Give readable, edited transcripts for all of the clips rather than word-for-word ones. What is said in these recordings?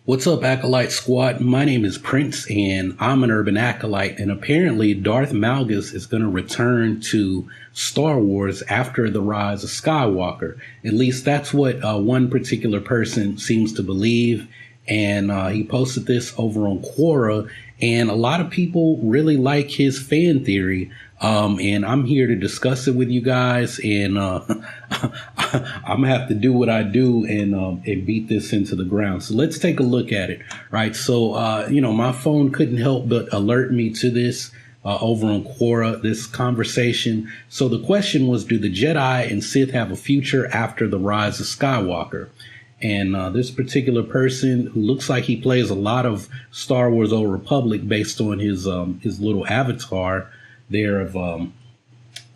What's up, Acolyte Squad? My name is Prince, and I'm an urban acolyte, and apparently Darth Malgus is going to return to Star Wars after the rise of Skywalker. At least that's what one particular person seems to believe, and he posted this over on Quora, and a lot of people really like his fan theory. And I'm here to discuss it with you guys, and I'm gonna have to do what I do and beat this into the ground. So let's take a look at it, right? So, my phone couldn't help but alert me to this over on Quora, this conversation. So the question was, do the Jedi and Sith have a future after the rise of Skywalker? And this particular person, who looks like he plays a lot of Star Wars Old Republic based on his little avatar there of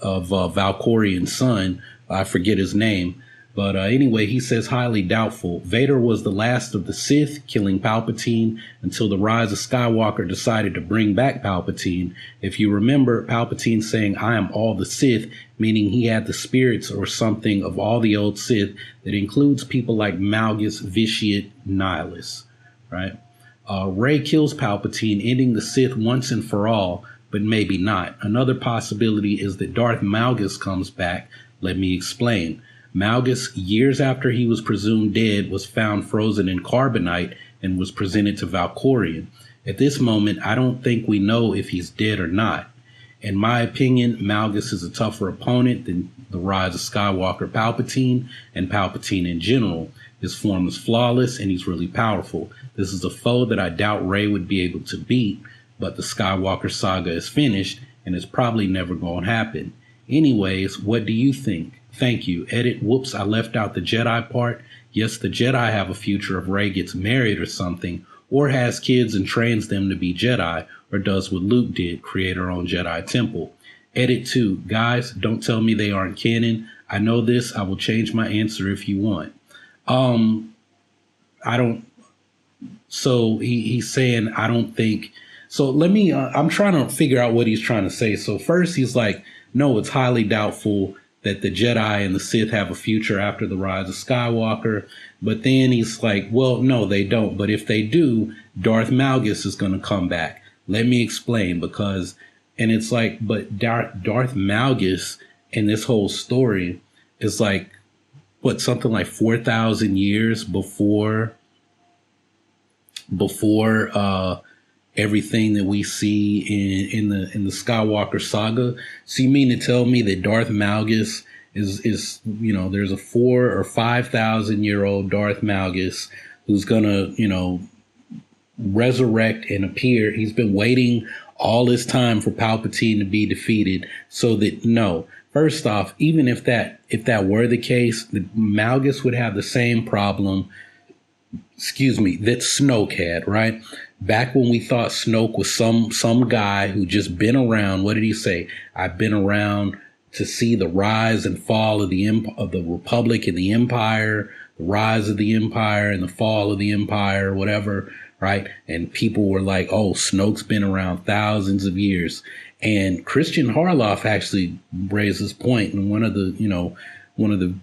Valkorian's son. I forget his name. But anyway, he says highly doubtful. Vader was the last of the Sith, killing Palpatine until the rise of Skywalker decided to bring back Palpatine. If you remember, Palpatine saying, "I am all the Sith," meaning he had the spirits or something of all the old Sith. That includes people like Malgus, Vitiate, Nihilus, right? Rey kills Palpatine, ending the Sith once and for all. But maybe not. Another possibility is that Darth Malgus comes back. Let me explain. Malgus, years after he was presumed dead, was found frozen in carbonite and was presented to Valkorian. At this moment, I don't think we know if he's dead or not. In my opinion, Malgus is a tougher opponent than the rise of Skywalker Palpatine and Palpatine in general. His form is flawless and he's really powerful. This is a foe that I doubt Rey would be able to beat. But the Skywalker saga is finished, and it's probably never going to happen. Anyways, what do you think? Thank you. Edit, whoops, I left out the Jedi part. Yes, the Jedi have a future if Rey gets married or something, or has kids and trains them to be Jedi, or does what Luke did, create her own Jedi temple. Edit 2, guys, don't tell me they aren't canon. I know this. I will change my answer if you want. So he's saying, I don't think... So let me, I'm trying to figure out what he's trying to say. So first he's like, no, it's highly doubtful that the Jedi and the Sith have a future after the rise of Skywalker. But then he's like, well, no, they don't. But if they do, Darth Malgus is going to come back. Let me explain because, and it's like, but Darth Malgus in this whole story is like, what, something like 4,000 years before everything that we see in the Skywalker saga. So you mean to tell me that Darth Malgus is there's a 4,000 or 5,000 year old Darth Malgus who's gonna, resurrect and appear. He's been waiting all this time for Palpatine to be defeated. So that, no, first off, even if that were the case, the Malgus would have the same problem, that Snoke had, right? Back when we thought Snoke was some guy who just been around. What did he say? I've been around to see the rise and fall of the Republic and the Empire, the rise of the Empire and the fall of the Empire, whatever, right? And people were like, oh, Snoke's been around thousands of years. And Christian Harloff actually raised this point, and one of the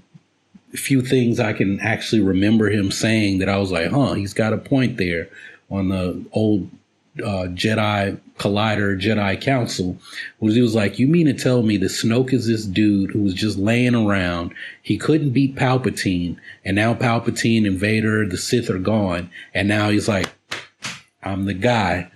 few things I can actually remember him saying that I was like, he's got a point there on the old Jedi Collider, Jedi Council, was he was like, you mean to tell me that Snoke is this dude who was just laying around, he couldn't beat Palpatine, and now Palpatine and Vader, the Sith are gone, and now he's like, I'm the guy,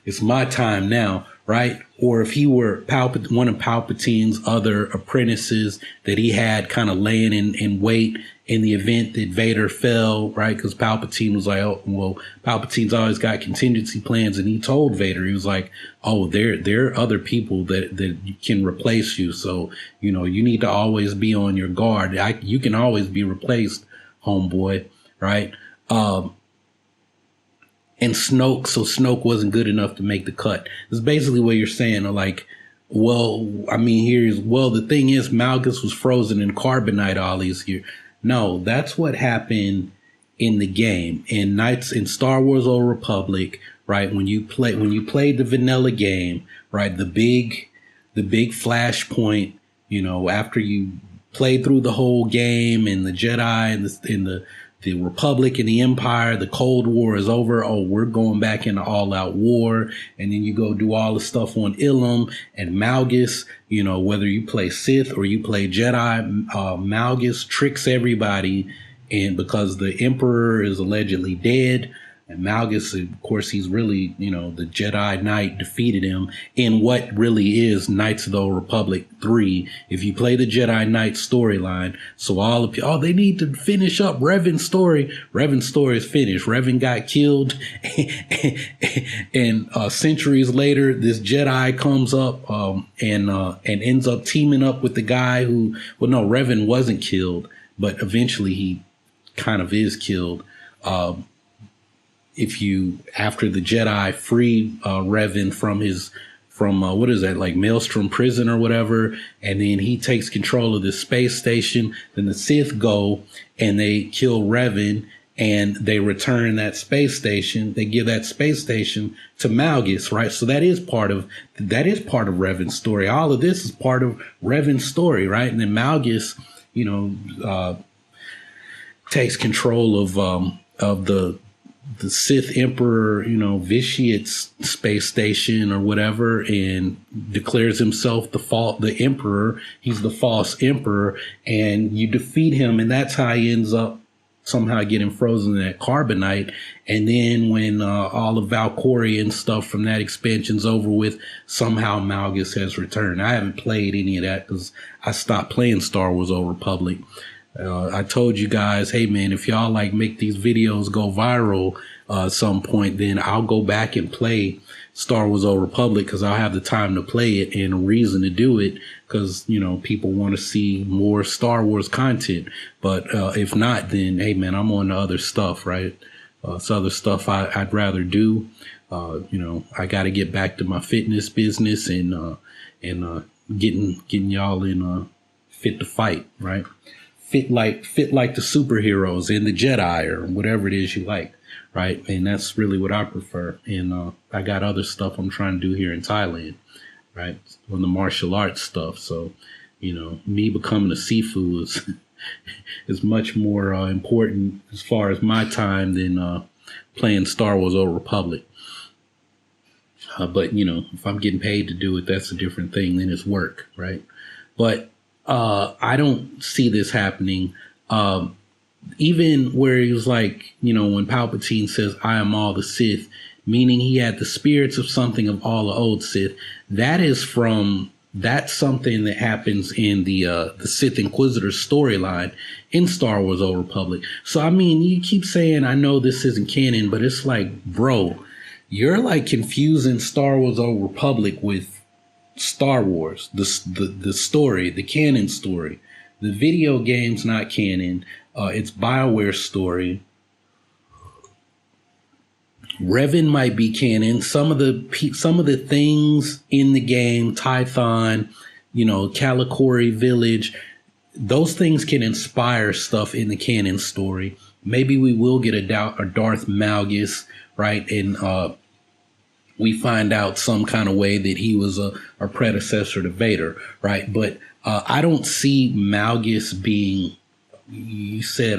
it's my time now, right? Or if he were one of Palpatine's other apprentices that he had kind of laying in wait in the event that Vader fell, right? Because Palpatine was like, oh, well, Palpatine's always got contingency plans. And he told Vader, he was like, oh, there are other people that can replace you. So, you need to always be on your guard. You can always be replaced, homeboy, right? And Snoke wasn't good enough to make the cut. It's basically what you're saying. Like, the thing is, Malgus was frozen in carbonite all these years. No, that's what happened in the game. In Star Wars Old Republic, right? When you played the vanilla game, right? The big flashpoint, after you played through the whole game and the Jedi and the the Republic and the Empire, the Cold War is over. Oh, we're going back into all out war. And then you go do all the stuff on Ilum and Malgus, you know, whether you play Sith or you play Jedi, Malgus tricks everybody. And because the Emperor is allegedly dead, and Malgus, of course, he's really, you know, the Jedi Knight defeated him in what really is Knights of the Old Republic 3. If you play the Jedi Knight storyline, so all of they need to finish up Revan's story. Revan's story is finished. Revan got killed, and centuries later, this Jedi comes up and ends up teaming up with the guy who, well, no, Revan wasn't killed, but eventually he kind of is killed. If you, after the Jedi free Revan from what is that, like Maelstrom prison or whatever, and then he takes control of this space station, then the Sith go and they kill Revan and they return that space station. They give that space station to Malgus, right? So that is part of Revan's story. All of this is part of Revan's story, right? And then Malgus, you know, takes control of the Sith Emperor, you know, vitiates space station or whatever, and declares himself the Emperor. He's the false Emperor, and you defeat him, and that's how he ends up somehow getting frozen in that carbonite. And then when all of Valkyrie and stuff from that expansion's over with, somehow Malgus has returned. I haven't played any of that because I stopped playing Star Wars Old Republic. I told you guys, hey man, if y'all like make these videos go viral at some point, then I'll go back and play Star Wars Old Republic because I'll have the time to play it and a reason to do it because, you know, people want to see more Star Wars content. But if not, then hey man, I'm on to other stuff, right? It's other stuff I'd rather do. You know, I got to get back to my fitness business and getting y'all in fit to fight, right? Fit like the superheroes in the Jedi or whatever it is you like, right? And that's really what I prefer. And I got other stuff I'm trying to do here in Thailand, right? On the martial arts stuff. So, you know, me becoming a Sifu is much more important as far as my time than playing Star Wars Old Republic. But, you know, if I'm getting paid to do it, that's a different thing. Then it's work, right? But I don't see this happening. Even where he was like, you know, when Palpatine says, I am all the Sith, meaning he had the spirits of something of all the old Sith. That's something that happens in the Sith Inquisitor storyline in Star Wars Old Republic. So, I mean, you keep saying, I know this isn't canon, but it's like, bro, you're like confusing Star Wars Old Republic with Star Wars, the story, the canon story. The video game's not canon. It's BioWare's story. Revan might be canon. Some of the things in the game, Tython, you know, Calicori Village, those things can inspire stuff in the canon story. Maybe we will get a Darth Malgus, right? And we find out some kind of way that he was a predecessor to Vader, right? But I don't see Malgus being, you said,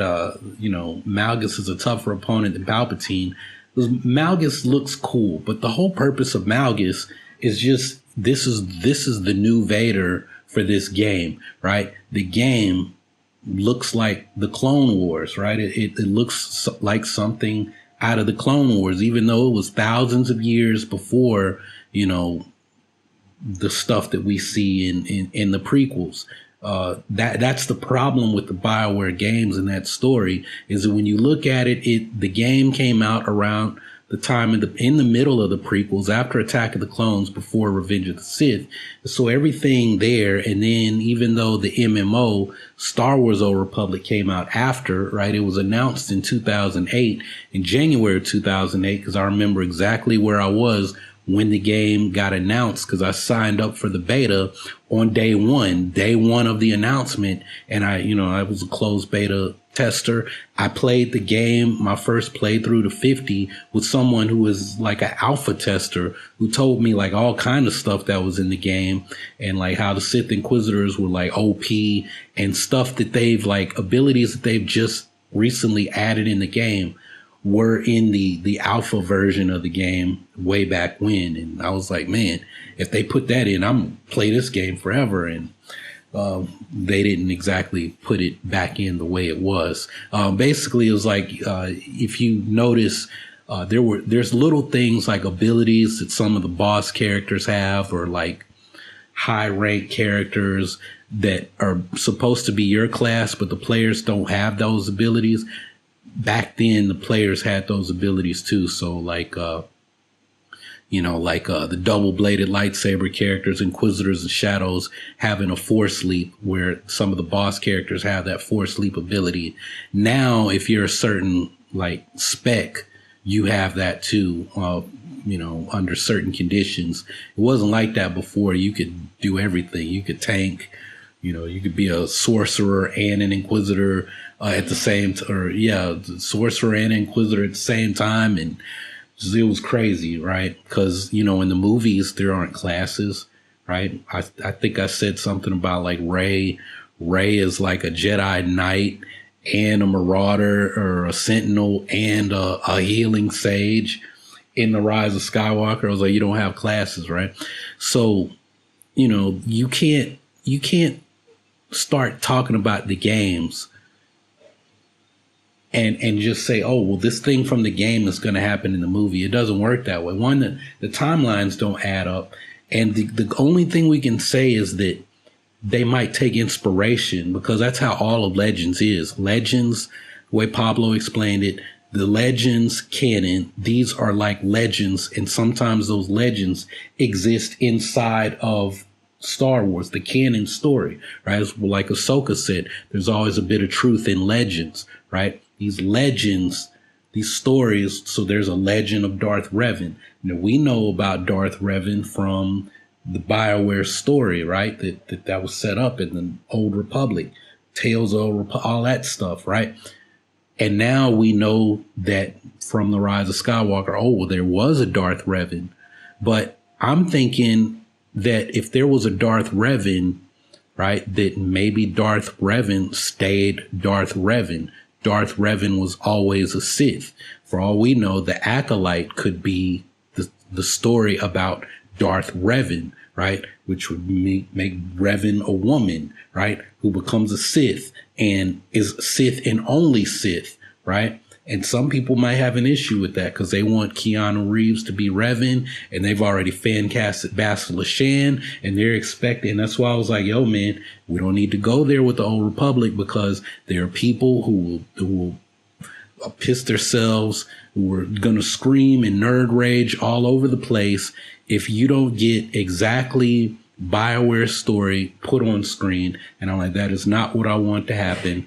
you know, Malgus is a tougher opponent than Palpatine. Because Malgus looks cool, but the whole purpose of Malgus is just, this is the new Vader for this game, right? The game looks like the Clone Wars, right? It looks like something out of the Clone Wars, even though it was thousands of years before, you know, the stuff that we see in the prequels. That's the problem with the BioWare games and that story is that when you look at it, the game came out around the time in the middle of the prequels, after Attack of the Clones, before Revenge of the Sith. So everything there, and then even though the MMO Star Wars Old Republic came out after, right? It was announced in 2008, in January of 2008, because I remember exactly where I was when the game got announced, because I signed up for the beta on day one of the announcement. And I was a closed beta tester. I played the game, my first playthrough to 50 with someone who was like an alpha tester who told me like all kind of stuff that was in the game and like how the Sith Inquisitors were like OP and stuff that they've like abilities that they've just recently added in the game were in the alpha version of the game way back when. And I was like, man, if they put that in, I'm going to play this game forever. And they didn't exactly put it back in the way it was. Basically, it was like, if you notice, there's little things like abilities that some of the boss characters have, or like high rank characters that are supposed to be your class, but the players don't have those abilities. Back then, the players had those abilities too. So like, the double-bladed lightsaber characters, Inquisitors and Shadows, having a Force leap, where some of the boss characters have that Force leap ability. Now, if you're a certain like spec, you have that too, under certain conditions. It wasn't like that before. You could do everything. You could tank, you could be a sorcerer and an Inquisitor at the same sorcerer and Inquisitor at the same time. And it was crazy, right? Because, in the movies, there aren't classes, right? I think I said something about like Rey. Rey is like a Jedi Knight and a Marauder or a Sentinel and a healing sage. In The Rise of Skywalker, I was like, you don't have classes, right? So, you can't start talking about the games and just say, oh, well, this thing from the game is going to happen in the movie. It doesn't work that way. One, the timelines don't add up. And the only thing we can say is that they might take inspiration, because that's how all of Legends is. Legends, the way Pablo explained it, the Legends canon, these are like legends. And sometimes those legends exist inside of Star Wars, the canon story, right? It's like Ahsoka said, there's always a bit of truth in legends, right? These legends, these stories. So there's a legend of Darth Revan. Now, we know about Darth Revan from the BioWare story, right? That was set up in the Old Republic, Tales of Old Republic, all that stuff, right? And now we know that from The Rise of Skywalker, oh, well, there was a Darth Revan. But I'm thinking that if there was a Darth Revan, right, that maybe Darth Revan stayed Darth Revan. Darth Revan was always a Sith. For all we know, the Acolyte could be the story about Darth Revan, right, which would make Revan a woman, right, who becomes a Sith and is Sith and only Sith, right? And some people might have an issue with that because they want Keanu Reeves to be Revan, and they've already fan casted Bastila Shan, and they're expecting. That's why I was like, yo, man, we don't need to go there with the Old Republic, because there are people who will piss themselves, who are going to scream and nerd rage all over the place if you don't get exactly BioWare's story put on screen. And I'm like, that is not what I want to happen.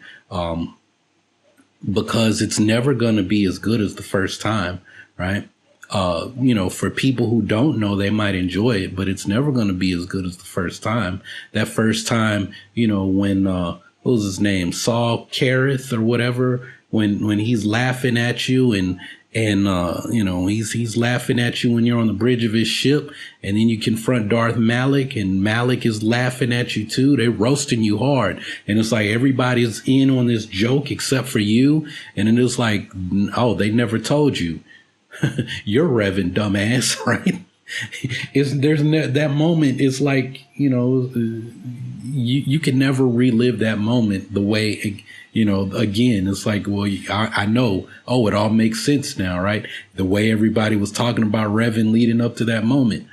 Because it's never going to be as good as the first time, right? For people who don't know, they might enjoy it, but it's never going to be as good as the first time. That first time, when, what was his name? Saul Kareth or whatever, when he's laughing at you and he's laughing at you when you're on the bridge of his ship, and then you confront Darth Malak, and Malak is laughing at you too. They're roasting you hard, and it's like everybody's in on this joke except for you. And then it's like, oh, they never told you. You're Revan, dumbass, right? That moment is like, you can never relive that moment the way. Again, it's like, well, I know, it all makes sense now, right? The way everybody was talking about Revan leading up to that moment.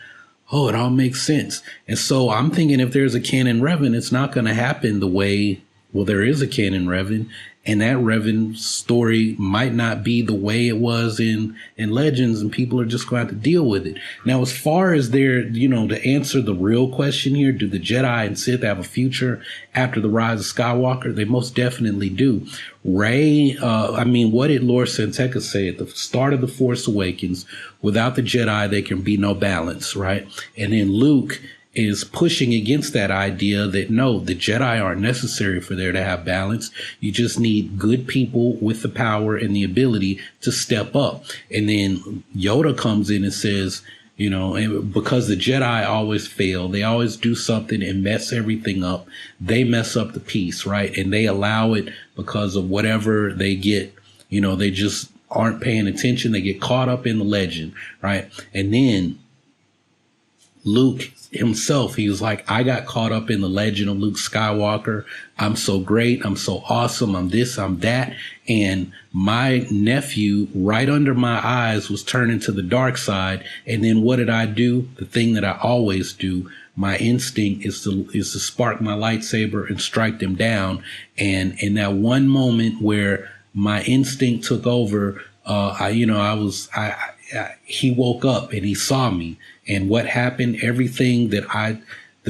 Oh, it all makes sense. And so I'm thinking if there's a canon Revan, it's not going to happen the way, well, there is a canon Revan, and that Revan story might not be the way it was in Legends, and people are just going to have to deal with it. Now, as far as to answer the real question here, do the Jedi and Sith have a future after the Rise of Skywalker? They most definitely do. Rey, what did Lord Santeca say at the start of The Force Awakens? Without the Jedi, there can be no balance, right? And then Luke is pushing against that idea that no, the Jedi aren't necessary for there to have balance. You just need good people with the power and the ability to step up. And then Yoda comes in and says, and because the Jedi always fail, they always do something and mess everything up. They mess up the peace, right? And they allow it because of whatever they get, they just aren't paying attention. They get caught up in the legend, right? And then Luke himself, he was like, I got caught up in the legend of Luke Skywalker. I'm so great. I'm so awesome. I'm this, I'm that. And my nephew right under my eyes was turning to the dark side. And then what did I do? The thing that I always do. My instinct is to spark my lightsaber and strike them down. And in that one moment where my instinct took over, he woke up and he saw me. And what happened, everything the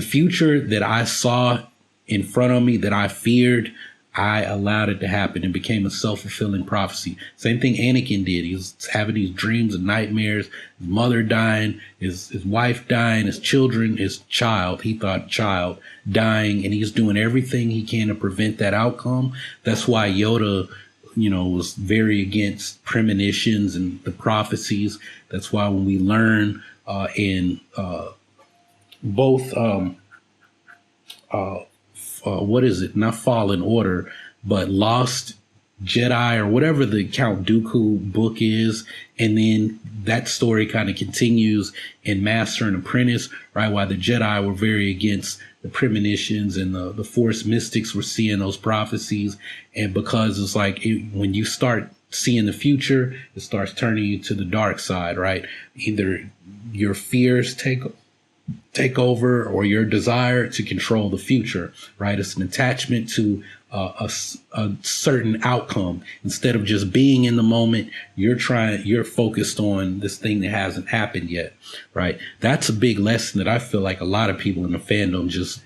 future that I saw in front of me that I feared, I allowed it to happen and became a self-fulfilling prophecy. Same thing Anakin did. He was having these dreams and nightmares, his mother dying, his wife dying, his children, he thought child dying, and he's doing everything he can to prevent that outcome. That's why Yoda, was very against premonitions and the prophecies. That's why when we learn in both, not Fallen Order, but Lost Jedi or whatever the Count Dooku book is. And then that story kind of continues in Master and Apprentice, right? While the Jedi were very against the premonitions and the Force mystics were seeing those prophecies. And because it's like when you start seeing the future, it starts turning you to the dark side, right? Either your fears take over or your desire to control the future, right? It's an attachment to a certain outcome. Instead of just being in the moment, you're focused on this thing that hasn't happened yet, right? That's a big lesson that I feel like a lot of people in the fandom just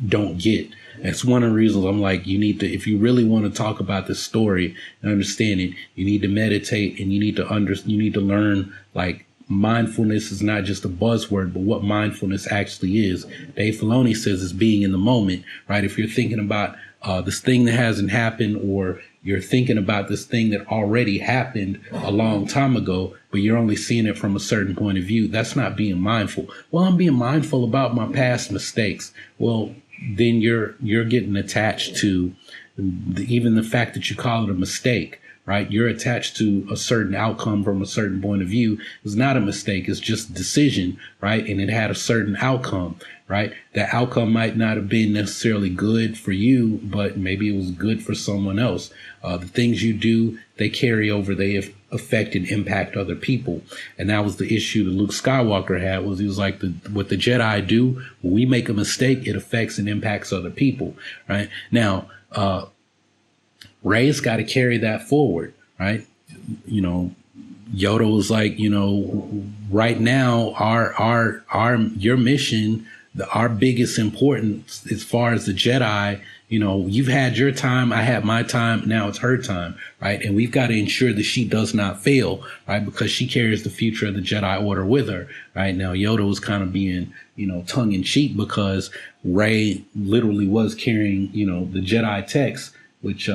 don't get. That's one of the reasons I'm like, you need to, if you really want to talk about this story and understand it, you need to meditate and you need to learn, like, mindfulness is not just a buzzword, but what mindfulness actually is. Dave Filoni says it's being in the moment, right? If you're thinking about this thing that hasn't happened, or you're thinking about this thing that already happened a long time ago, but you're only seeing it from a certain point of view, that's not being mindful. Well, I'm being mindful about my past mistakes. Well, then you're getting attached to even the fact that you call it a mistake, right? You're attached to a certain outcome from a certain point of view. It's not a mistake. It's just a decision, right? And it had a certain outcome, right? That outcome might not have been necessarily good for you, but maybe it was good for someone else. The things you do, they carry over, they affect and impact other people. And that was the issue that Luke Skywalker had, was he was like, what the Jedi do, when we make a mistake, it affects and impacts other people, right? Now, Rey's got to carry that forward, right? Yoda was like, right now, your mission, our biggest importance as far as the Jedi, you've had your time, I had my time, now it's her time, right? And we've got to ensure that she does not fail, right? Because she carries the future of the Jedi Order with her, right? Now, Yoda was kind of being, tongue in cheek, because Rey literally was carrying, the Jedi text, which,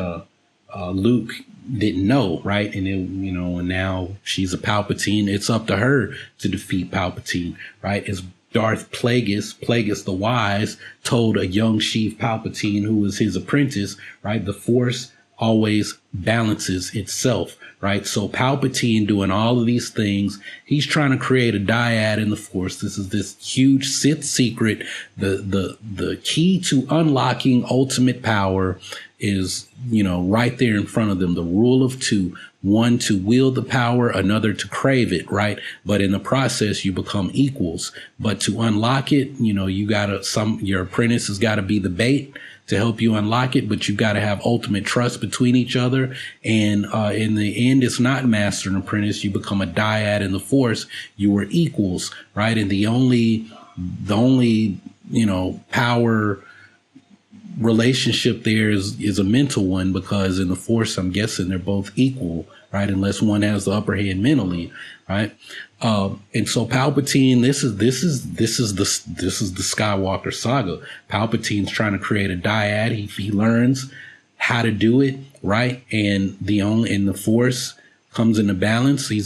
Luke didn't know, right? And and now she's a Palpatine. It's up to her to defeat Palpatine, right? As Darth Plagueis the Wise, told a young Sheev Palpatine, who was his apprentice, right? The Force always balances itself, right? So Palpatine doing all of these things, he's trying to create a dyad in the Force. This is this huge Sith secret. The key to unlocking ultimate power is, right there in front of them. The rule of two, one to wield the power, another to crave it, right? But in the process, you become equals. But to unlock it, your apprentice has got to be the bait to help you unlock it, but you've got to have ultimate trust between each other. And in the end, it's not master and apprentice. You become a dyad in the Force. You were equals, right? And the only power relationship there is a mental one, because in the Force, I'm guessing they're both equal, right? Unless one has the upper hand mentally, right? And so Palpatine, this is the Skywalker saga. Palpatine's trying to create a dyad. He learns how to do it, right? And in the Force, comes into balance. He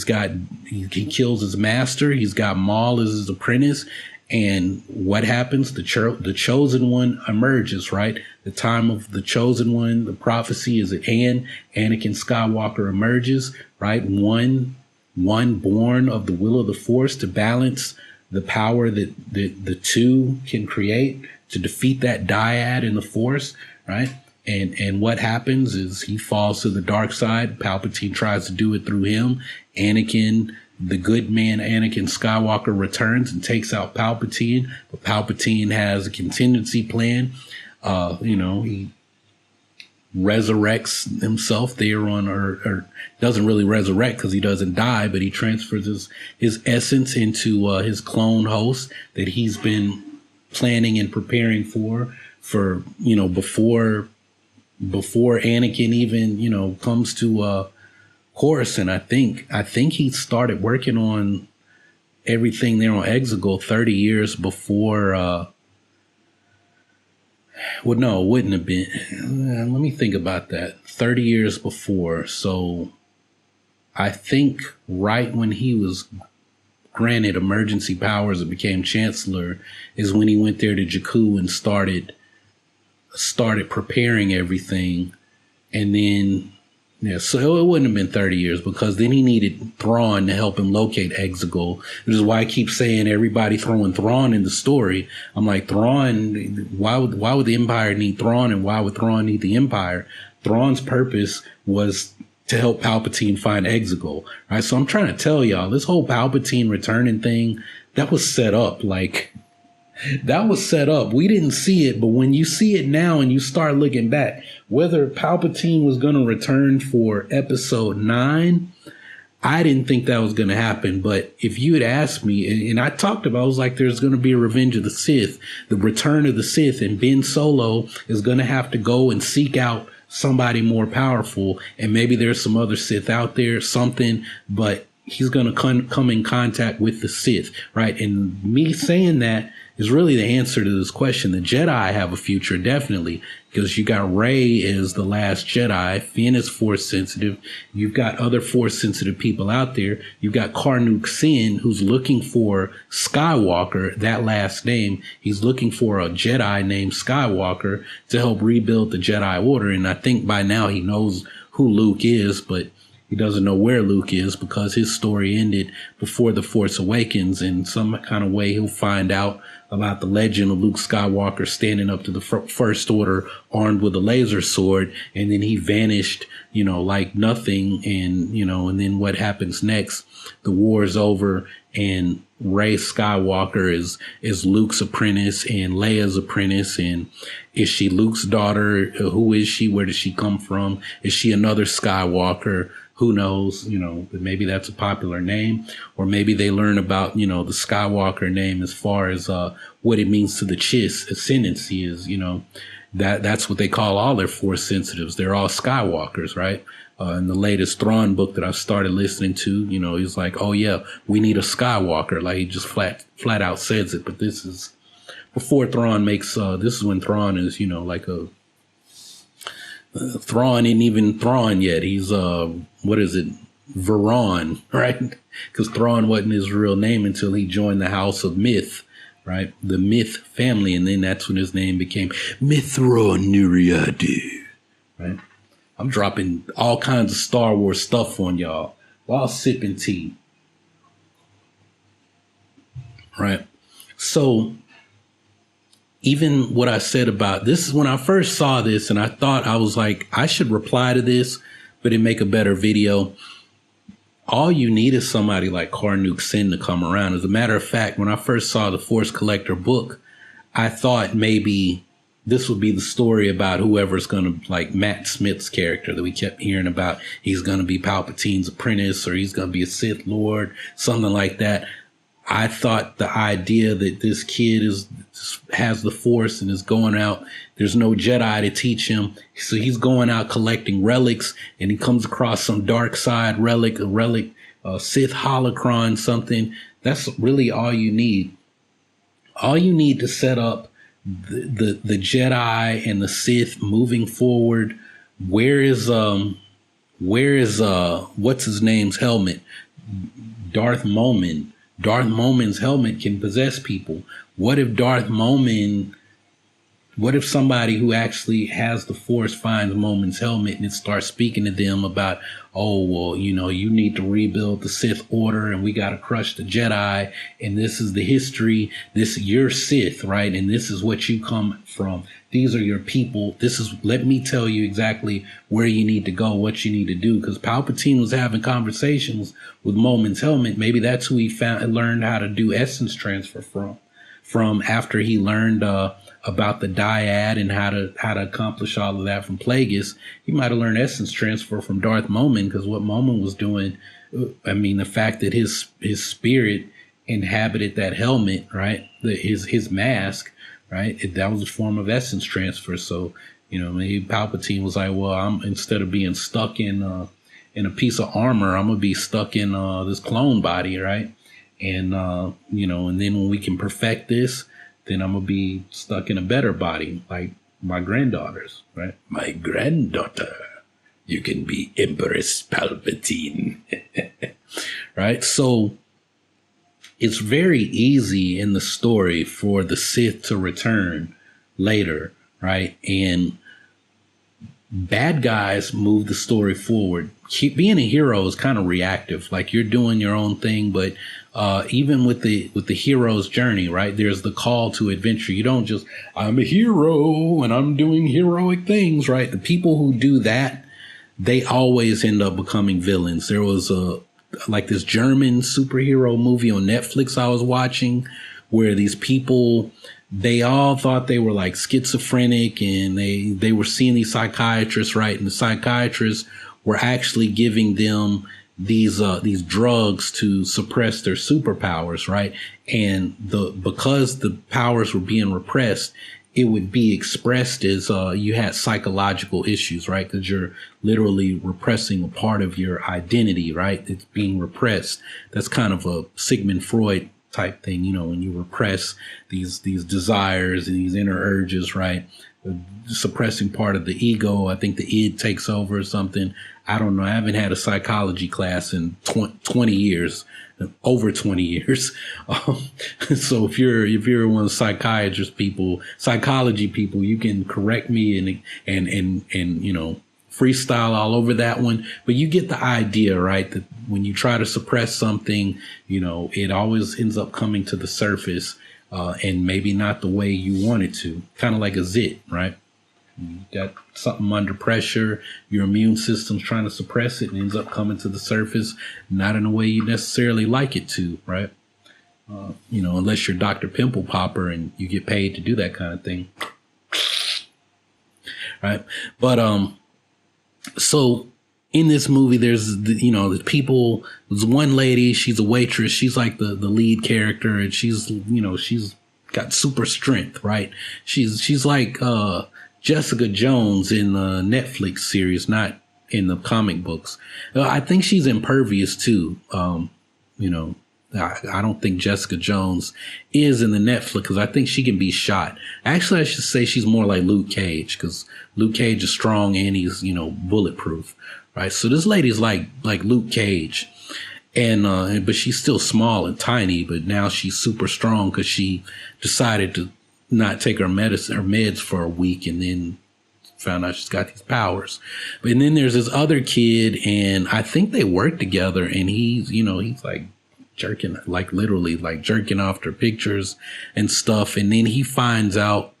kills his master. He's got Maul as his apprentice. And what happens? The chosen one emerges, right? The time of the chosen one, the prophecy is at hand. Anakin Skywalker emerges, right? One born of the will of the Force to balance the power that the two can create to defeat that dyad in the Force, right? And what happens is he falls to the dark side. Palpatine tries to do it through him. Anakin, the good man, Anakin Skywalker, returns and takes out Palpatine. But Palpatine has a contingency plan. He resurrects himself there on, or doesn't really resurrect because he doesn't die, but he transfers his essence into his clone host that he's been planning and preparing for before Anakin even comes to Coruscant. I think he started working on everything there on Exegol 30 years before. Well, no, it wouldn't have been. Let me think about that. 30 years before. So I think right when he was granted emergency powers and became Chancellor is when he went there to Jakku and started preparing everything. And then, so it wouldn't have been 30 years because then he needed Thrawn to help him locate Exegol, which is why I keep saying everybody throwing Thrawn in the story. I'm like, Thrawn, why would the Empire need Thrawn, and why would Thrawn need the Empire? Thrawn's purpose was to help Palpatine find Exegol, right? So I'm trying to tell y'all, this whole Palpatine returning thing, that was set up. That was set up. We didn't see it, but when you see it now and you start looking back, whether Palpatine was going to return for episode 9, I didn't think that was going to happen. But if you had asked me, and I talked about, I was like, there's going to be a Revenge of the Sith, the return of the Sith, and Ben Solo is going to have to go and seek out somebody more powerful. And maybe there's some other Sith out there, something, but he's going to come in contact with the Sith, right? And me saying that is really the answer to this question. The Jedi have a future, definitely, because you got Rey as the last Jedi. Finn is Force sensitive. You've got other Force sensitive people out there. You've got Karnuk Sin, who's looking for Skywalker, that last name. He's looking for a Jedi named Skywalker to help rebuild the Jedi Order. And I think by now he knows who Luke is, but he doesn't know where Luke is because his story ended before The Force Awakens. In some kind of way, he'll find out about the legend of Luke Skywalker standing up to the First Order armed with a laser sword. And then he vanished, like nothing. And, and then what happens next? The war's over and Rey Skywalker is Luke's apprentice and Leia's apprentice. And is she Luke's daughter? Who is she? Where does she come from? Is she another Skywalker? Who knows, maybe that's a popular name, or maybe they learn about, the Skywalker name as far as what it means to the Chiss ascendancy is, that's what they call all their Force sensitives. They're all Skywalkers, right? In the latest Thrawn book that I've started listening to, he's like, oh yeah, we need a Skywalker. Like he just flat out says it. But this is before Thrawn makes, this is when Thrawn is, like a, Thrawn ain't even Thrawn yet. He's, what is it? Veron, right? Because Thrawn wasn't his real name until he joined the House of Myth, right? The Myth family. And then that's when his name became Mithron Nuriadu, right? I'm dropping all kinds of Star Wars stuff on y'all while sipping tea, right? So even what I said about this is when I first saw this and I thought I was like, I should reply to this, but it'd make a better video. All you need is somebody like Karnuk Sin to come around. As a matter of fact, when I first saw the Force Collector book, I thought maybe this would be the story about whoever's going to, like Matt Smith's character that we kept hearing about. He's going to be Palpatine's apprentice, or he's going to be a Sith Lord, something like that. I thought the idea that this kid has the Force and is going out, there's no Jedi to teach him. So he's going out collecting relics and he comes across some dark side relic, a Sith holocron, something. That's really all you need. All you need to set up the Jedi and the Sith moving forward. Where is where is what's his name's helmet? Darth Momin. Darth Momin's helmet can possess people. What if what if somebody who actually has the Force finds Momin's helmet and it starts speaking to them about, oh, well, you need to rebuild the Sith Order and we got to crush the Jedi. And this is the history. You're Sith, right? And this is what you come from. These are your people. Let me tell you exactly where you need to go, what you need to do. Because Palpatine was having conversations with Momin's helmet. Maybe that's who he learned how to do essence transfer from after he learned, about the dyad and how to accomplish all of that from Plagueis. He might have learned essence transfer from Darth Momin, because what Momin was doing, I mean, the fact that his spirit inhabited that helmet, right? His mask, right? That was a form of essence transfer. So, maybe Palpatine was like, well, instead of being stuck in a piece of armor, I'm gonna be stuck in this clone body, right? And and then when we can perfect this, then I'm going to be stuck in a better body, like my granddaughters, right? My granddaughter, you can be Empress Palpatine, right? So it's very easy in the story for the Sith to return later, right? And bad guys move the story forward. Being a hero is kind of reactive, like you're doing your own thing, but even with the hero's journey, right? There's the call to adventure. You don't just, I'm a hero and I'm doing heroic things, right? The people who do that, they always end up becoming villains. There was this German superhero movie on Netflix I was watching where these people, they all thought they were like schizophrenic and they were seeing these psychiatrists, right? And the psychiatrists were actually giving them these drugs to suppress their superpowers, right? And because the powers were being repressed, it would be expressed as you had psychological issues, right? Because you're literally repressing a part of your identity, right? It's being repressed. That's kind of a Sigmund Freud type thing, when you repress these desires and these inner urges, right? Suppressing part of the ego. I think the id takes over or something. I don't know. I haven't had a psychology class in 20 years, over 20 years. So if you're one of the psychology people, you can correct me and freestyle all over that one. But you get the idea, right? That when you try to suppress something, it always ends up coming to the surface, and maybe not the way you want it to. Kind of like a zit, right? You got something under pressure, your immune system's trying to suppress it and ends up coming to the surface, not in a way you necessarily like it to, right? Unless you're Dr. Pimple Popper and you get paid to do that kind of thing, right? But so in this movie, there's the people. There's one lady, she's a waitress. She's like the lead character, and she's got super strength, right? She's like Jessica Jones in the Netflix series, not in the comic books. I think she's impervious too. I don't think Jessica Jones is in the Netflix because I think she can be shot. Actually, I should say she's more like Luke Cage because Luke Cage is strong and he's, bulletproof, right? So this lady's like Luke Cage, and but she's still small and tiny, but now she's super strong because she decided to not take her meds for a week and then found out she's got these powers. And then there's this other kid, and I think they work together, and he's like literally jerking off their pictures and stuff. And then he finds out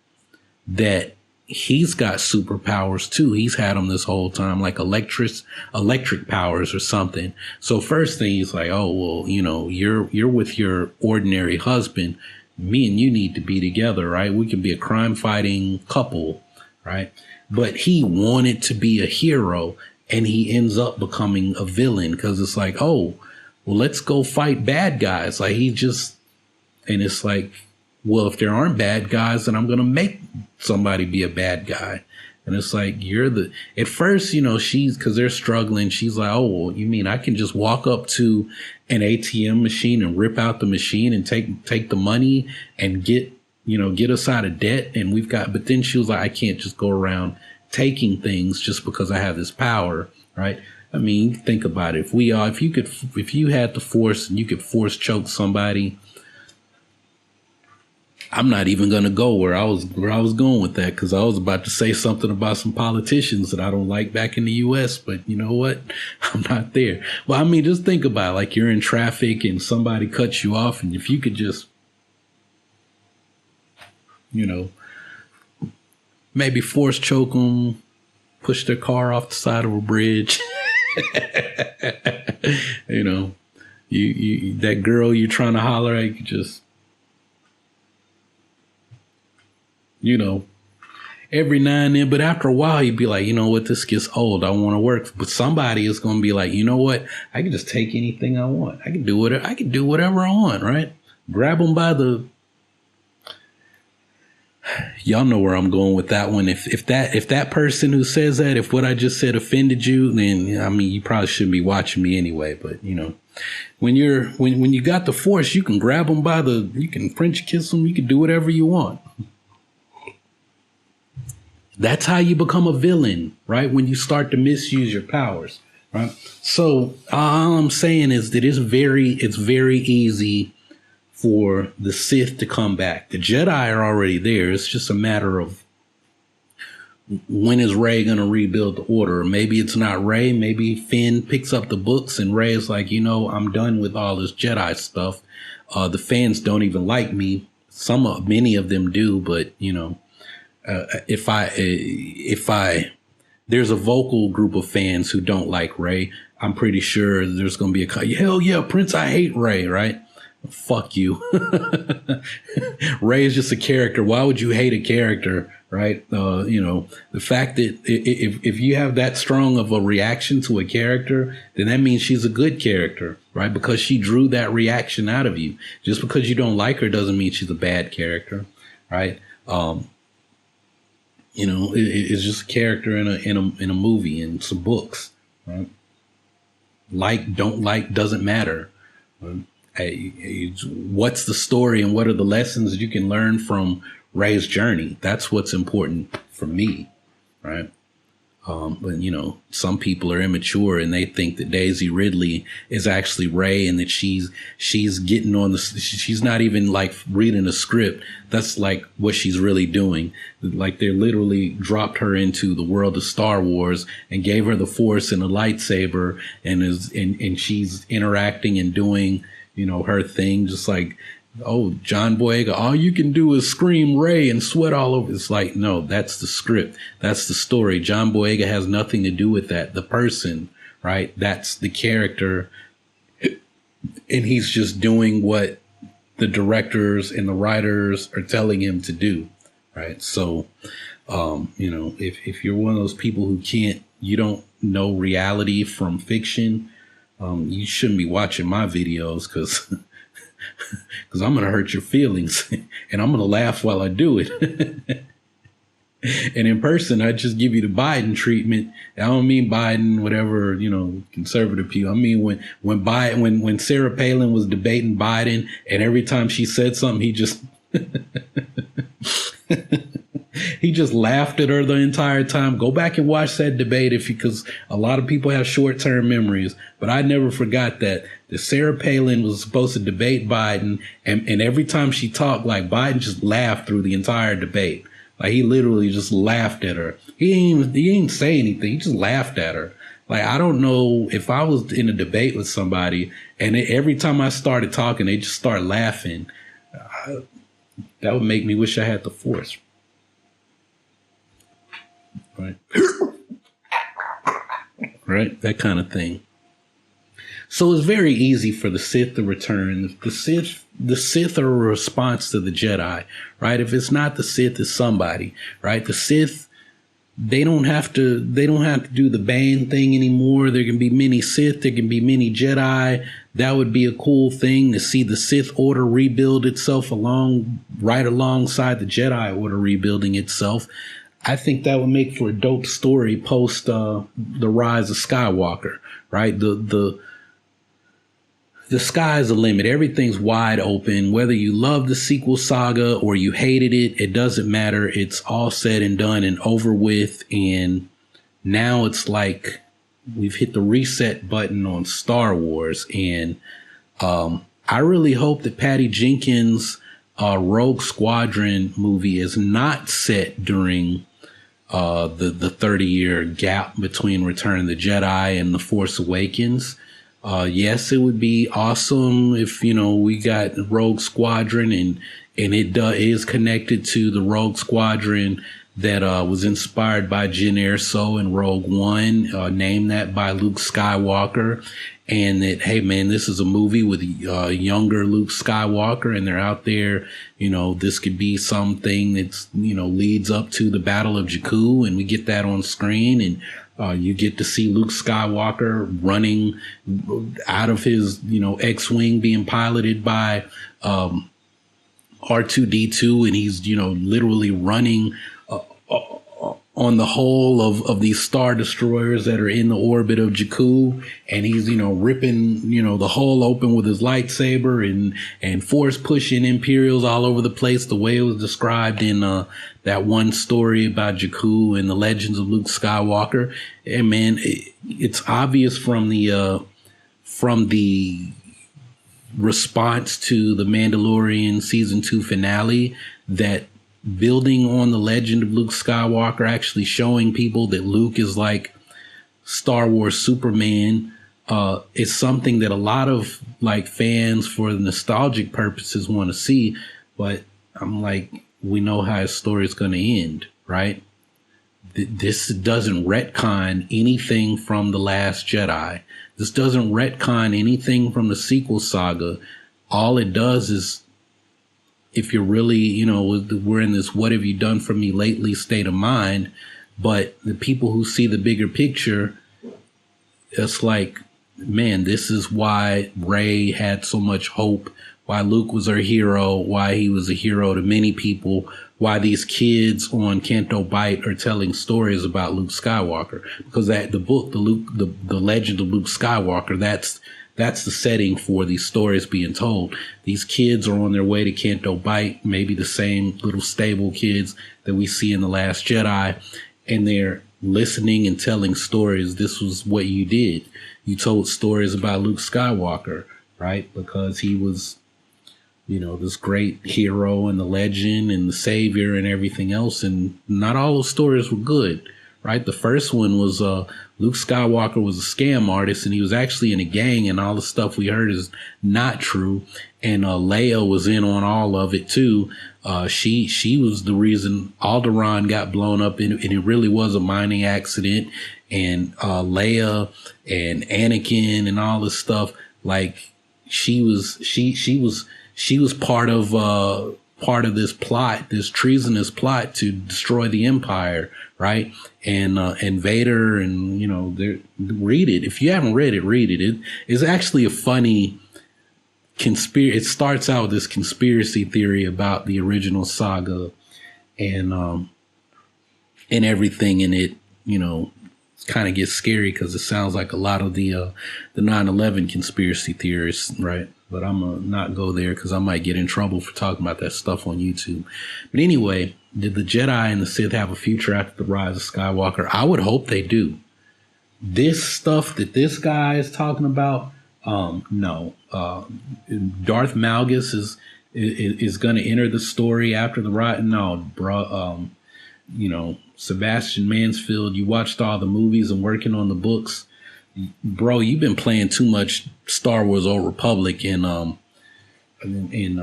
that he's got superpowers too. He's had them this whole time, like electric powers or something. So first thing he's like, oh, well, you're with your ordinary husband. Me and you need to be together, right? We can be a crime fighting couple, right? But he wanted to be a hero and he ends up becoming a villain because it's like, oh, well, let's go fight bad guys. Like and it's like, well, if there aren't bad guys, then I'm going to make somebody be a bad guy. And it's like, at first, because they're struggling. She's like, oh, well, you mean I can just walk up to an ATM machine and rip out the machine and take the money and get us out of debt. And but then she was like, I can't just go around taking things just because I have this power. Right. I mean, think about it. If you had the Force and you could force choke somebody, I'm not even going to go where I was going with that, because I was about to say something about some politicians that I don't like back in the U.S., but you know what? I'm not there. Well, I mean, just think about it. Like, you're in traffic and somebody cuts you off, and if you could just, maybe force choke them, push their car off the side of a bridge. You that girl you're trying to holler at, you could just, every now and then, but after a while you'd be like, you know what, this gets old. I want to work. But somebody is going to be like, you know what, I can just take anything I want. I can do whatever I want, right? Grab them by the, y'all know where I'm going with that one. If that person who says that, if what I just said offended you, then I mean, you probably shouldn't be watching me anyway. But when you got the Force, you can grab them you can French kiss them, you can do whatever you want. That's how you become a villain, right? When you start to misuse your powers, right? So all I'm saying is that it's very easy for the Sith to come back. The Jedi are already there. It's just a matter of when is Rey going to rebuild the Order? Maybe it's not Rey. Maybe Finn picks up the books and Rey is like, I'm done with all this Jedi stuff. The fans don't even like me. Many of them do, but there's a vocal group of fans who don't like Rey. I'm pretty sure there's going to be hell yeah, Prince, I hate Rey, right? Fuck you. Rey is just a character. Why would you hate a character, right? The fact that if you have that strong of a reaction to a character, then that means she's a good character, right? Because she drew that reaction out of you. Just because you don't like her doesn't mean she's a bad character, right? It's just a character in a movie and some books, right? Like, don't like, doesn't matter. What's the story and what are the lessons you can learn from Rey's journey? That's what's important for me, right? But some people are immature and they think that Daisy Ridley is actually Rey and that she's getting on she's not even like reading a script. That's like what she's really doing. Like, they literally dropped her into the world of Star Wars and gave her the Force and a lightsaber and she's interacting and doing, her thing, just like, oh, John Boyega, all you can do is scream Rey and sweat all over. It's like, no, that's the script. That's the story. John Boyega has nothing to do with that. The person, right? That's the character. And he's just doing what the directors and the writers are telling him to do, right? So, if you're one of those people who you don't know reality from fiction, you shouldn't be watching my videos because I'm going to hurt your feelings and I'm going to laugh while I do it. And in person, I just give you the Biden treatment. I don't mean Biden, whatever, conservative people. I mean, when Sarah Palin was debating Biden and every time she said something, he just he just laughed at her the entire time. Go back and watch that debate because a lot of people have short-term memories, but I never forgot that Sarah Palin was supposed to debate Biden, and every time she talked, like, Biden just laughed through the entire debate. Like, he literally just laughed at her. He didn't say anything. He just laughed at her. Like, I don't know if I was in a debate with somebody and every time I started talking, they just start laughing. That would make me wish I had the Force. Right. Right. That kind of thing. So it's very easy for the Sith to return. The Sith are a response to the Jedi, right? If it's not the Sith, it's somebody, right? The Sith, they don't have to do the Bane thing anymore. There can be many Sith, there can be many Jedi. That would be a cool thing to see the Sith Order rebuild itself right alongside the Jedi Order rebuilding itself. I think that would make for a dope story post the rise of Skywalker, right? The sky's the limit. Everything's wide open. Whether you love the sequel saga or you hated it, it doesn't matter. It's all said and done and over with. And now it's like we've hit the reset button on Star Wars, and I really hope that Patty Jenkins' Rogue Squadron movie is not set during the 30-year gap between Return of the Jedi and The Force Awakens. Yes, it would be awesome if, we got Rogue Squadron and it is connected to the Rogue Squadron that was inspired by Jyn Erso in Rogue One, named that by Luke Skywalker. And that, hey, man, this is a movie with younger Luke Skywalker, and they're out there, this could be something that's, leads up to the Battle of Jakku, and we get that on screen, and you get to see Luke Skywalker running out of his, X-Wing being piloted by R2-D2, and he's, literally running on the whole of these Star Destroyers that are in the orbit of Jakku, and he's, ripping, the hull open with his lightsaber and force pushing Imperials all over the place, the way it was described in that one story about Jakku and the Legends of Luke Skywalker. And man, it's obvious from the response to the Mandalorian season 2 finale that building on the legend of Luke Skywalker, actually showing people that Luke is like Star Wars Superman, is something that a lot of fans for nostalgic purposes want to see. But I'm like, we know how his story is going to end, right? This doesn't retcon anything from The Last Jedi. This doesn't retcon anything from the sequel saga. All it does is, if you're really, we're in this "what have you done for me lately" state of mind, but the people who see the bigger picture, it's like, man, this is why Rey had so much hope, why Luke was her hero, why he was a hero to many people, why these kids on Canto Bight are telling stories about Luke Skywalker, because that the book, the Legend of Luke Skywalker, that's the setting for these stories being told. These kids are on their way to Canto Bight, maybe the same little stable kids that we see in The Last Jedi, and they're listening and telling stories. This was what you did. You told stories about Luke Skywalker, right? Because he was, this great hero and the legend and the savior and everything else. And not all those stories were good, right? The first one was Luke Skywalker was a scam artist, and he was actually in a gang, and all the stuff we heard is not true. And Leia was in on all of it too. She was the reason Alderaan got blown up, and it really was a mining accident. And Leia and Anakin and all this stuff, she was part of this plot, this treasonous plot to destroy the Empire, right? And Vader, and read it. If you haven't read it, read it. It's actually a funny it starts out with this conspiracy theory about the original saga and everything in it, kind of gets scary because it sounds like a lot of the 9/11 conspiracy theorists, right? But I'm gonna not go there because I might get in trouble for talking about that stuff on YouTube. But anyway, did the Jedi and the Sith have a future after the rise of Skywalker? I would hope they do. This stuff that this guy is talking about, no. Darth Malgus is going to enter the story after the rise. No, bro. Sebastian Mansfield, you watched all the movies and working on the books. Bro, you've been playing too much Star Wars Old Republic, and you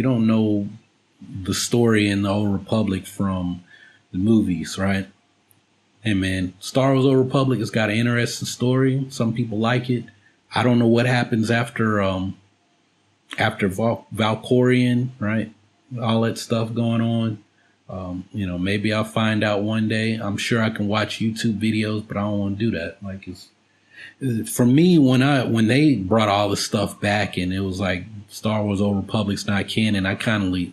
don't know the story in the Old Republic from the movies, right? Hey man, Star Wars Old Republic has got an interesting story. Some people like it. I don't know what happens after Valkorion, right? All that stuff going on. Maybe I'll find out one day. I'm sure I can watch YouTube videos, but I don't want to do that. For me, when they brought all the stuff back and it was like Star Wars Old Republic's not canon, I kind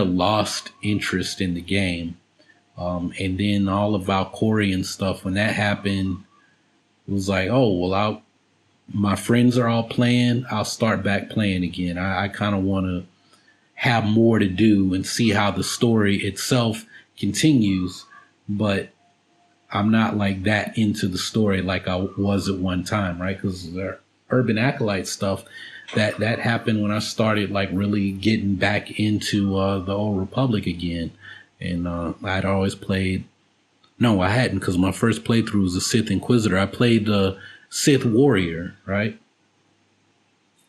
of lost interest in the game. And then all of Valkorion stuff, when that happened, it was like, oh, well, my friends are all playing. I'll start back playing again. I kind of want to have more to do and see how the story itself continues. But I'm not like that into the story like I was at one time, right? Because the Urban Acolyte stuff that happened when I started like really getting back into the Old Republic again, and I'd always played. No, I hadn't, because my first playthrough was a Sith Inquisitor. I played the Sith Warrior, right?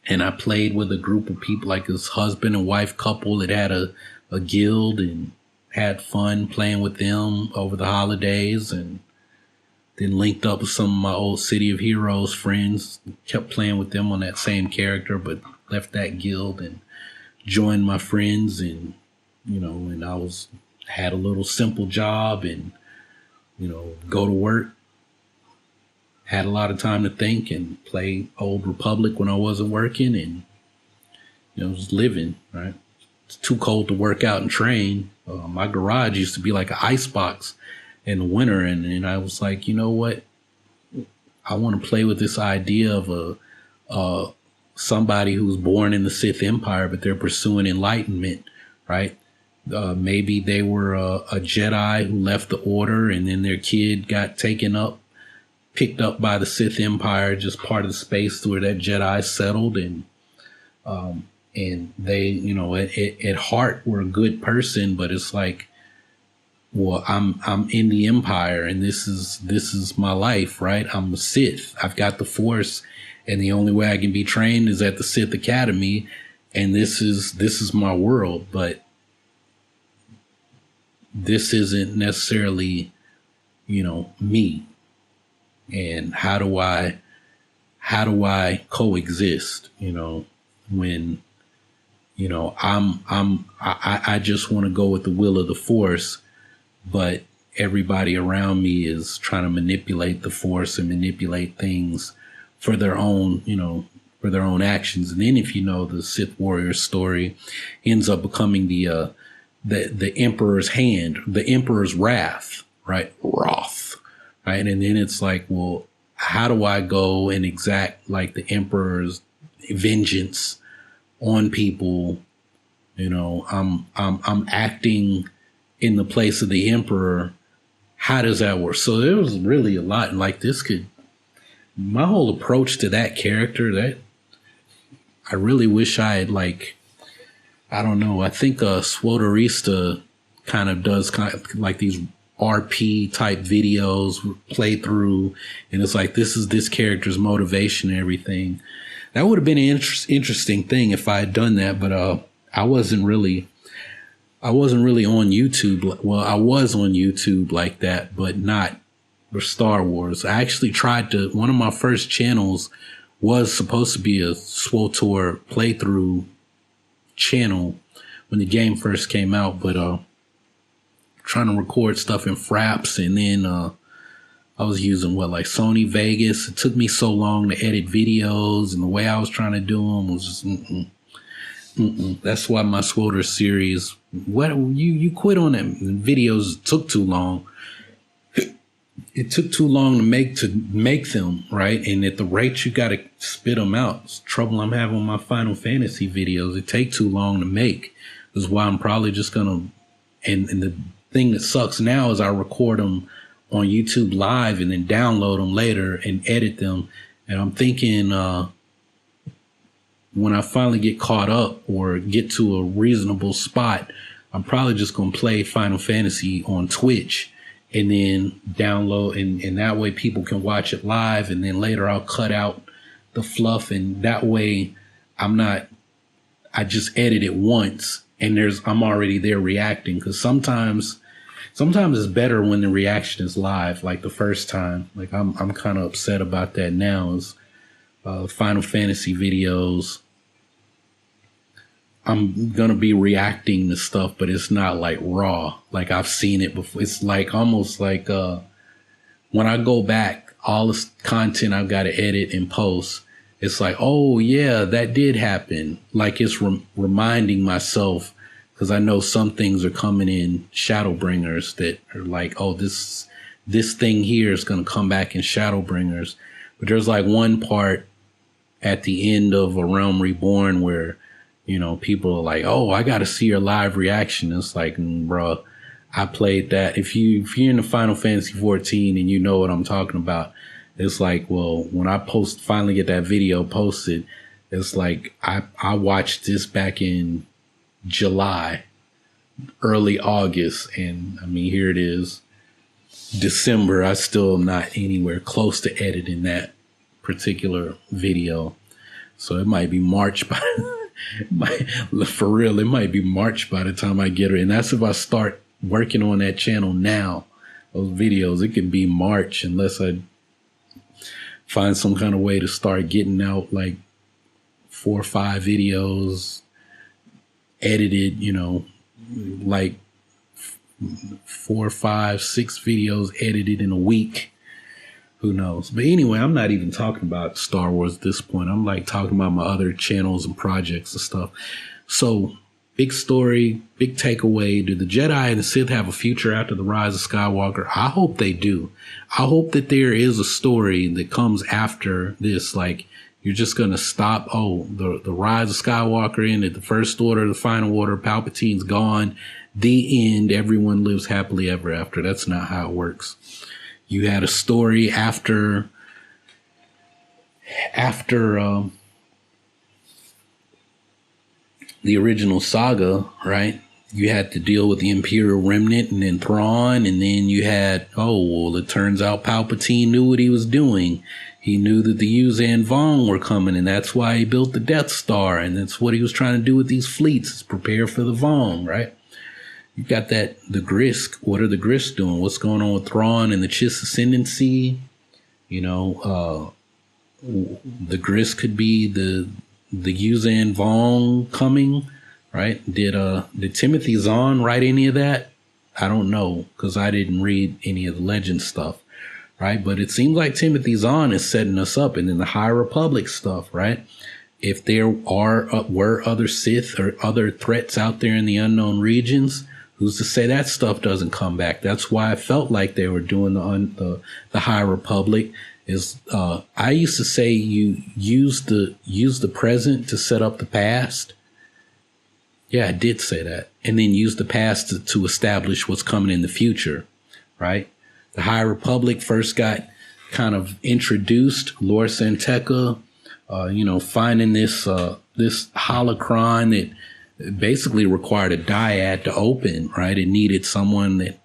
And I played with a group of people, like this husband and wife couple that had a guild, and had fun playing with them over the holidays, and then linked up with some of my old City of Heroes friends, kept playing with them on that same character, but left that guild and joined my friends, and, you know, and I had a little simple job and, you know, go to work, had a lot of time to think and play Old Republic when I wasn't working, and, you know, just living, right? It's too cold to work out and train. My garage used to be like an ice box in the winter, and I was like, you know what? I want to play with this idea of somebody who's born in the Sith Empire, but they're pursuing enlightenment, right? Maybe they were a Jedi who left the Order, and then their kid got picked up by the Sith Empire, just part of the space where that Jedi settled, and they, you know, at heart were a good person, but it's like, well, I'm in the Empire, and this is my life, right? I'm a Sith. I've got the Force, and the only way I can be trained is at the Sith Academy, and this is my world, but this isn't necessarily, you know, me. And how do I coexist, you know, when, you know, I just want to go with the will of the Force, but everybody around me is trying to manipulate the Force and manipulate things for their own, you know, for their own actions. And then, if you know the Sith warrior story, ends up becoming the Emperor's hand, the Emperor's wrath, right? Wrath, right? And then it's like, well, how do I go and exact like the Emperor's vengeance on people? You know, I'm acting in the place of the Emperor. How does that work? So there was really a lot, and like my whole approach to that character, that I really wish I had, like, I don't know. I think Swotorista kind of does like these RP type videos, playthrough, and it's like, this is this character's motivation and everything. That would have been an interesting thing if I had done that, but I wasn't really on YouTube. Well, I was on YouTube like that, but not for Star Wars. I actually one of my first channels was supposed to be a SWOTOR playthrough channel when the game first came out, but trying to record stuff in Fraps, and then I was using like Sony Vegas. It took me so long to edit videos, and the way I was trying to do them was just That's why my SWOTOR series, you quit on them. The videos took too long. It took too long to make them, right? And at the rate you got to spit them out, it's trouble I'm having with my Final Fantasy videos. It take too long to make. That's why I'm probably just gonna. And the thing that sucks now is I record them on YouTube Live and then download them later and edit them. And I'm thinking when I finally get caught up or get to a reasonable spot, I'm probably just gonna play Final Fantasy on Twitch, and then download, and that way people can watch it live, and then later I'll cut out the fluff, and that way I just edit it once, and I'm already there reacting, because sometimes it's better when the reaction is live, like the first time. Like I'm kind of upset about that now, is Final Fantasy videos. I'm going to be reacting to stuff, but it's not like raw. Like I've seen it before. It's like almost like when I go back, all the content I've got to edit and post, it's like, oh yeah, that did happen. Like it's reminding myself, because I know some things are coming in Shadowbringers that are like, oh, this thing here is going to come back in Shadowbringers. But there's like one part at the end of A Realm Reborn where, you know, people are like, oh, I got to see your live reaction. It's like, bruh, I played that. If you're in the Final Fantasy 14 and you know what I'm talking about, it's like, well, when I finally get that video posted, it's like I watched this back in July, early August, and I mean, here it is, December. I still am not anywhere close to editing that particular video. So it might be March for real, it might be March by the time I get it. And that's if I start working on that channel now. Those videos, it could be March unless I find some kind of way to start getting out like 4 or 5 videos edited, like 4, 5, 6 videos edited in a week. Who knows? But anyway, I'm not even talking about Star Wars at this point. I'm like talking about my other channels and projects and stuff. So, big story, big takeaway. Do the Jedi and the Sith have a future after the rise of Skywalker? I hope they do. I hope that there is a story that comes after this. Like, you're just going to stop. Oh, the rise of Skywalker ended, the First Order, the Final Order, Palpatine's gone. The end. Everyone lives happily ever after. That's not how it works. You had a story after the original saga, right? You had to deal with the Imperial Remnant and then Thrawn, and then you had, it turns out Palpatine knew what he was doing. He knew that the Yuuzhan Vong were coming, and that's why he built the Death Star, and that's what he was trying to do with these fleets, is prepare for the Vong, right? You got the Grisk. What are the Grisk doing? What's going on with Thrawn and the Chiss Ascendancy? The Grisk could be the Yuuzhan Vong coming, right? Did Timothy Zahn write any of that? I don't know, because I didn't read any of the Legend stuff, right? But it seems like Timothy Zahn is setting us up, and then the High Republic stuff, right? If there were other Sith or other threats out there in the unknown regions, who's to say that stuff doesn't come back? That's why I felt like they were doing the High Republic. I used to say you use the present to set up the past. Yeah, I did say that. And then use the past to establish what's coming in the future, right? The High Republic first got kind of introduced. Lor Santeca, finding this holocron that basically required a dyad to open, right? It needed someone that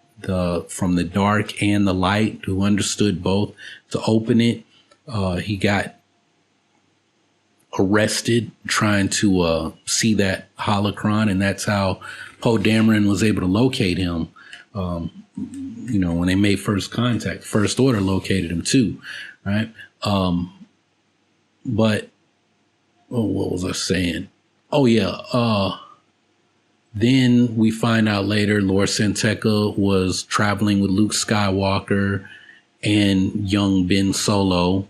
from the dark and the light who understood both to open it. He got arrested trying to see that holocron, and that's how Poe Dameron was able to locate him. When they made first contact, First Order located him too, right? But what was I saying? Oh yeah. Then we find out later Lor Santeca was traveling with Luke Skywalker and young Ben Solo,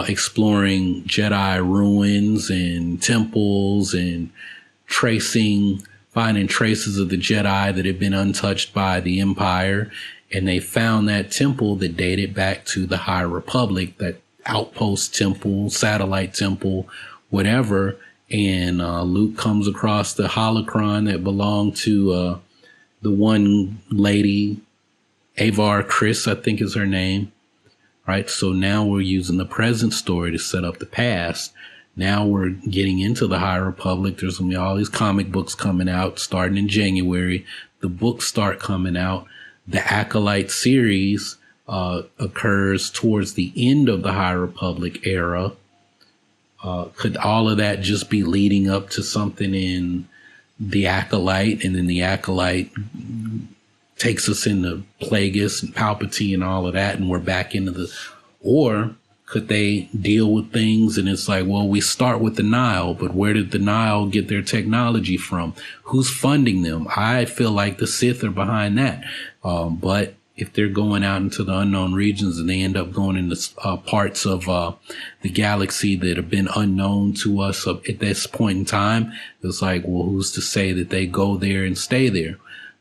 exploring Jedi ruins and temples and finding traces of the Jedi that had been untouched by the Empire. And they found that temple that dated back to the High Republic, that outpost temple, satellite temple, whatever. And Luke comes across the holocron that belonged to the one lady, Avar Kriss, I think is her name. Right. So now we're using the present story to set up the past. Now we're getting into the High Republic. There's going to be all these comic books coming out starting in January. The books start coming out. The Acolyte series occurs towards the end of the High Republic era. Could all of that just be leading up to something in the Acolyte, and then the Acolyte takes us into Plagueis and Palpatine and all of that, and we're back into or could they deal with things and it's like, well, we start with the Nile, but where did the Nile get their technology from? Who's funding them? I feel like the Sith are behind that. But if they're going out into the unknown regions and they end up going into parts of the galaxy that have been unknown to us at this point in time, it's like, well, who's to say that they go there and stay there?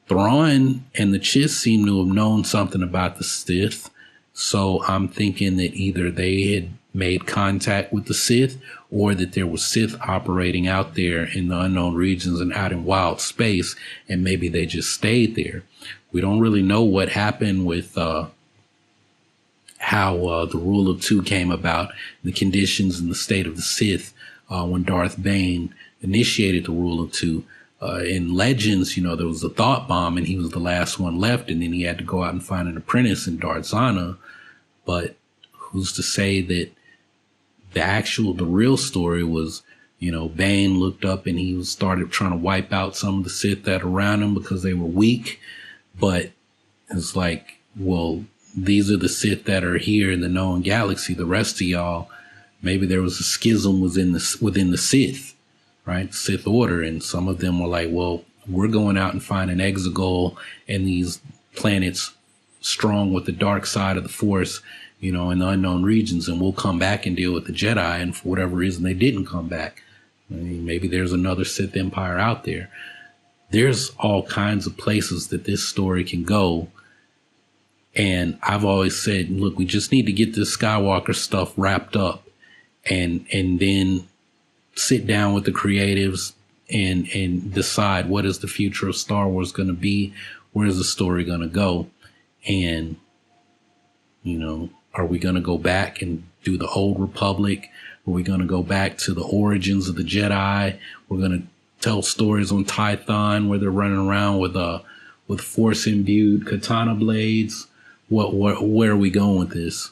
Thrawn and the Chiss seem to have known something about the Sith. So I'm thinking that either they had made contact with the Sith or that there was Sith operating out there in the unknown regions and out in wild space, and maybe they just stayed there. We don't really know what happened with how the rule of two came about, the conditions and the state of the Sith when Darth Bane initiated the rule of two. In Legends, there was a thought bomb and he was the last one left, and then he had to go out and find an apprentice in Darth Zana. But who's to say that the real story was, Bane looked up and he started trying to wipe out some of the Sith that around him because they were weak. But it's like, well, these are the Sith that are here in the known galaxy. The rest of y'all, maybe there was a schism within the Sith, right? Sith order. And some of them were like, well, we're going out and finding Exegol and these planets strong with the dark side of the Force, in the unknown regions, and we'll come back and deal with the Jedi. And for whatever reason, they didn't come back. I mean, maybe there's another Sith empire out there. There's all kinds of places that this story can go. And I've always said, look, we just need to get this Skywalker stuff wrapped up and then sit down with the creatives and decide what is the future of Star Wars going to be? Where is the story going to go? And, are we going to go back and do the Old Republic? Are we going to go back to the origins of the Jedi? We're going to tell stories on Tython where they're running around with force imbued katana blades. Where are we going with this?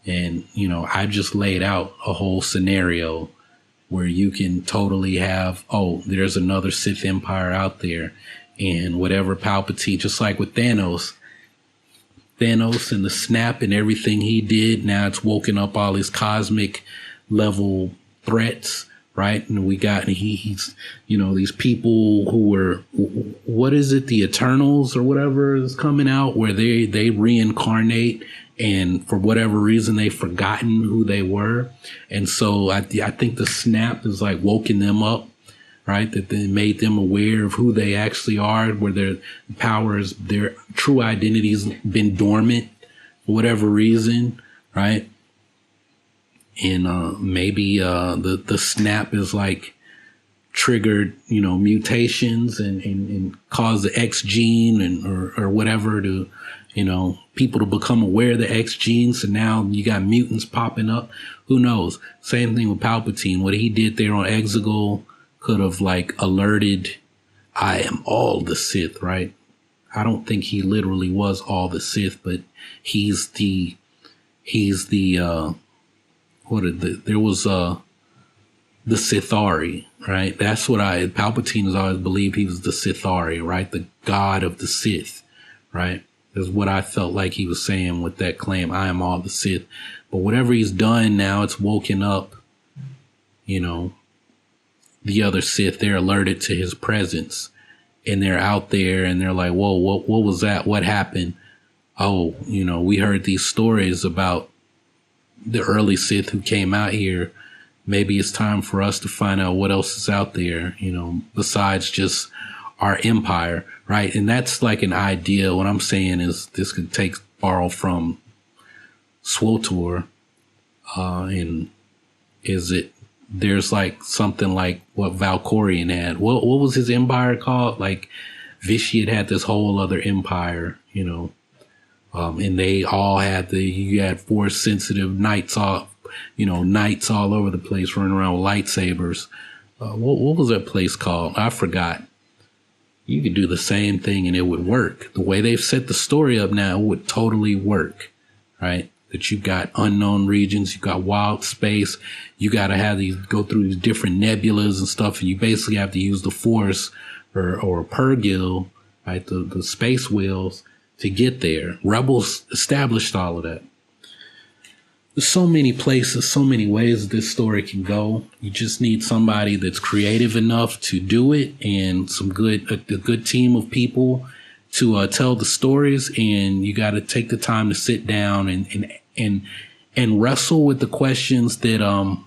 And, I just laid out a whole scenario where you can totally have, there's another Sith empire out there, and whatever Palpatine, just like with Thanos and the snap and everything he did, now it's woken up all his cosmic level threats, right? And he's, these people who were, what is it? The Eternals or whatever is coming out, where they reincarnate, and for whatever reason, they've forgotten who they were. And so I think the snap is like woken them up, right? That they made them aware of who they actually are, where their powers, their true identity's been dormant for whatever reason, right? And maybe the snap is like triggered, mutations and caused the X gene or whatever to, people to become aware of the X gene. So now you got mutants popping up. Who knows? Same thing with Palpatine. What he did there on Exegol could have alerted, I am all the Sith, right? I don't think he literally was all the Sith, but he's the Sithari, right? That's what Palpatine has always believed he was the Sithari, right? The god of the Sith, right? Is what I felt like he was saying with that claim, I am all the Sith. But whatever he's done now, it's woken up, the other Sith. They're alerted to his presence, and they're out there and they're like, whoa, what was that? What happened? Oh, we heard these stories about the early Sith who came out here. Maybe it's time for us to find out what else is out there, besides just our empire, right? And that's like an idea. What I'm saying is this could borrow from SWTOR, and there's like something like what Valkorion had. What was his empire called? Like Vitiate had this whole other empire, and they all had you had force sensitive knights all over the place running around with lightsabers. What was that place called? I forgot. You could do the same thing and it would work. The way they've set the story up now, it would totally work, right? That you've got unknown regions, you've got wild space, you got to go through these different nebulas and stuff, and you basically have to use the Force or Purgil, right? The space wheels to get there. Rebels established all of that. There's so many places, so many ways this story can go. You just need somebody that's creative enough to do it, and a good team of people to tell the stories. And you got to take the time to sit down and wrestle with the questions that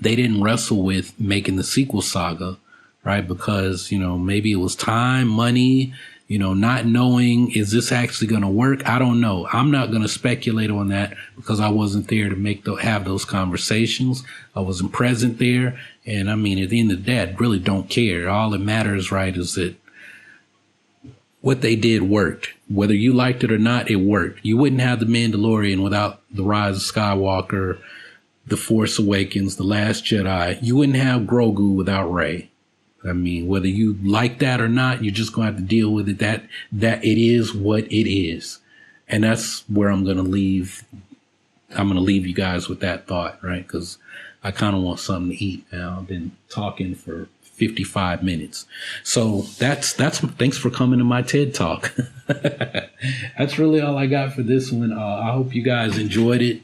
they didn't wrestle with making the sequel saga, right? Because maybe it was time, money, You know, not knowing, is this actually going to work? I don't know. I'm not going to speculate on that because I wasn't there to have those conversations. I wasn't present there. And I mean, at the end of the day, I really don't care. All that matters, right, is that what they did worked. Whether you liked it or not, it worked. You wouldn't have The Mandalorian without The Rise of Skywalker, The Force Awakens, The Last Jedi. You wouldn't have Grogu without Rey. I mean, whether you like that or not, you're just going to have to deal with it. That it is what it is. And that's where I'm going to leave. I'm going to leave you guys with that thought, right? Because I kind of want something to eat now. I've been talking for 55 minutes. So thanks for coming to my TED Talk. That's really all I got for this one. I hope you guys enjoyed it.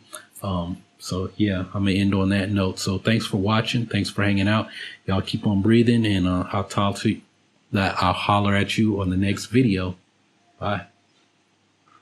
So yeah, I'm going to end on that note. So thanks for watching. Thanks for hanging out. Y'all keep on breathing, and I'll holler at you on the next video. Bye.